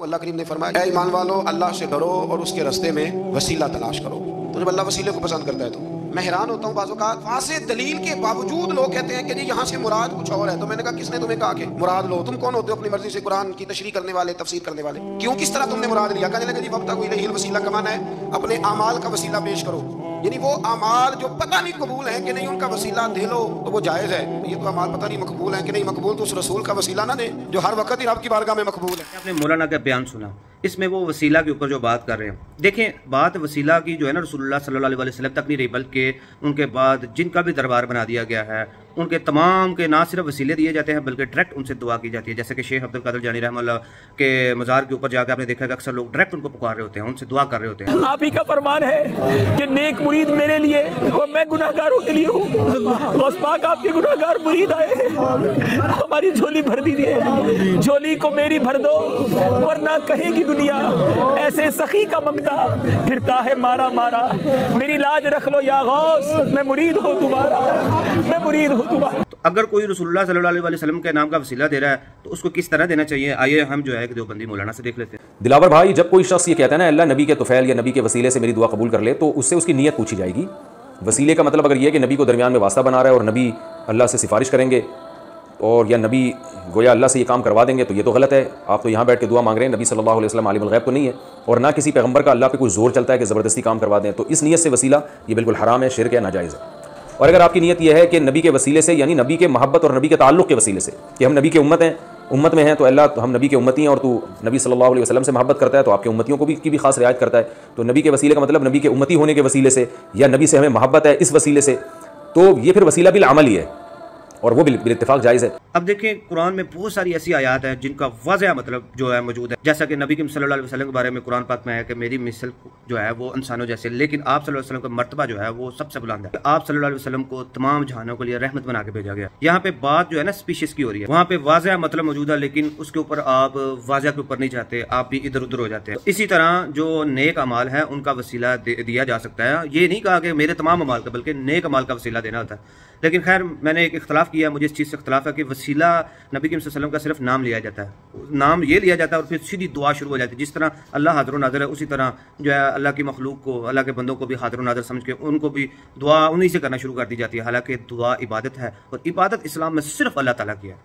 अल्लाह करीम ने फरमाया, ऐ ईमान वालो, अल्लाह से डरो और उसके रास्ते में वसीला तलाश करो। तो जब अल्लाह वसीले को पसंद करता है तो मैं हैरान होता हूँ। बाज़ औक़ात वाज़ेह दलील के बावजूद लोग कहते हैं कि जी यहाँ से मुराद कुछ और है। तो मैंने कहा, किसने तुम्हें कहा कि मुराद लो? तुम कौन होते हो अपनी मर्जी से कुरान की तशरीह करने वाले, तफसीर करने वाले? क्यों, किस तरह तुमने मुराद लिया? कहने लगे जी वक्त कोई वसीला कमाना है, अपने अमाल का वसीला पेश करो। यानी वो अमाल जो पता नहीं कबूल है कि नहीं, उनका वसीला दे लो तो वो जायज़ है। ये तो अमाल पता नहीं मकबूल है कि नहीं मकबूल, तो उस रसूल का वसीला ना दे जो हर वक्त ही आपकी बारगाह में मकबूल है। आपने मौलाना का बयान सुना, इसमें वो वसीला के ऊपर जो बात कर रहे हैं, देखें बात वसीला की जो है ना रसूलुल्लाह सल्लल्लाहु अलैहि वसल्लम तक नहीं रही, बल्कि उनके बाद जिनका भी दरबार बना दिया गया है उनके तमाम के ना सिर्फ वसीले दिए जाते हैं बल्कि डायरेक्ट उनसे दुआ की जाती है। जैसे कि शेख अब्दुल कादिर जानी रहमतुल्लाह के मज़ार के ऊपर जाकर आपने देखा कि अक्सर लोग डायरेक्ट उनको पुकार रहे होते हैं, उनसे दुआ कर रहे होते हैं। आप ही का फरमान है कि नेक मुरीद मेरे लिए और मैं गुनाहगारों के लिए हूँ। गौस पाक आपके गुनाहगार मुरीद आए, हमारी झोली भर दीजिए, झोली को मेरी भर दो, वरना कहेगी दुनिया ऐसे सखी का मंगता फिरता है मारा मारा। मेरी लाज रख लो या गौस, मैं मुरीद हूँ तुम्हारा, मैं मुरीद हूँ तुम्हारा। तो अगर कोई रसूलुल्लाह सल्लल्लाहु अलैहि वसल्लम के नाम का वसीला दे रहा है तो उसको किस तरह देना चाहिए, आइए हम जो है कि देवबंदी मौलाना से देख लेते हैं। दिलावर भाई, जब कोई शख्स ये कहता है ना अल्लाह नबी के तुफैल या नबी के वसीले से मेरी दुआ कबूल कर ले, तो उससे उसकी नीयत पूछी जाएगी। वसीले का मतलब अगर ये है कि नबी को दरमियान में वास्ता बना रहा है और नबी अल्लाह से सिफारिश करेंगे और या नबी गोया अल्लाह से ये काम करवा देंगे, तो ये तो गलत है। आप तो यहाँ बैठ के दुआ मांग रहे हैं, नबी सल्लल्लाहु अलैहि वसल्लम आलिमुल गैब तो नहीं है, और ना किसी पैगंबर का अल्लाह पे कोई जोर चलता है कि ज़बरदस्ती काम करवा दें। तो इस नीयत से वसीला ये बिल्कुल हराम है, शिर्क है, नाजायज़ है। और अगर आपकी नीयत यह है कि नबी के वसीले से यानी नबी के मोहब्बत और नबी के ताल्लुक़ के वसीले से कि हम नबी के उम्मत में हैं, तो अल्लाह तो हम नबी के उम्मती हैं और तू नबी सल्लल्लाहु अलैहि वसल्लम से मोहब्बत करता है तो आपके उम्मतियों को की भी खास रियायत करता है, तो नबी के वसीले का मतलब नबी के उम्मती होने के वसीले से या नबी से हमें मोहब्बत है इस वसीले से, तो ये फिर वसीला बिल अमल ही है और वो बिल इत्तेफाक जायज़ है। अब देखिए कुरान में बहुत सारी ऐसी आयात हैं जिनका वाज़ह मतलब जो है मौजूद है, जैसा कि नबी सल्लल्लाहु अलैहि वसल्लम के बारे में कुरान पाक में है कि मेरी मिसल जो है वो इंसानों जैसे, लेकिन आप सल्लल्लाहु अलैहि वसल्लम का मर्तबा जो है वो सबसे बुलंद है। आप सल्लल्लाहु अलैहि वसल्लम को तमाम जहानों के लिए रहमत बना के भेजा गया। यहाँ पे बात जो है ना स्पीशीज की हो रही है, वहाँ पे वाज़ह मतलब मौजूद है लेकिन उसके ऊपर आप वाज़ह के ऊपर नहीं जाते, आप भी इधर उधर हो जाते हैं। इसी तरह जो नेक अमाल है उनका वसीला दिया जा सकता है। ये नहीं कहा कि मेरे तमाम अमाल का, बल्कि नेक अमाल का वसीला देना होता है। लेकिन खैर मैंने एक इख्तलाफ किया, मुझे इस चीज़ से इख्तलाफ है कि वसीला नबी सल्लल्लाहु अलैहि वसल्लम का सिर्फ नाम लिया जाता है, नाम ये लिया जाता है और फिर सीधी दुआ शुरू हो जाती है। जिस तरह अल्लाह हाज़िर नाज़िर है उसी तरह जो है अल्लाह की मखलूक को, अल्लाह के बंदों को भी हाज़िर नाज़िर समझ के उनको भी दुआ उन्हीं से करना शुरू कर दी जाती है। हालांकि दुआ इबादत है और इबादत इस्लाम में सिर्फ अल्लाह ताला की है।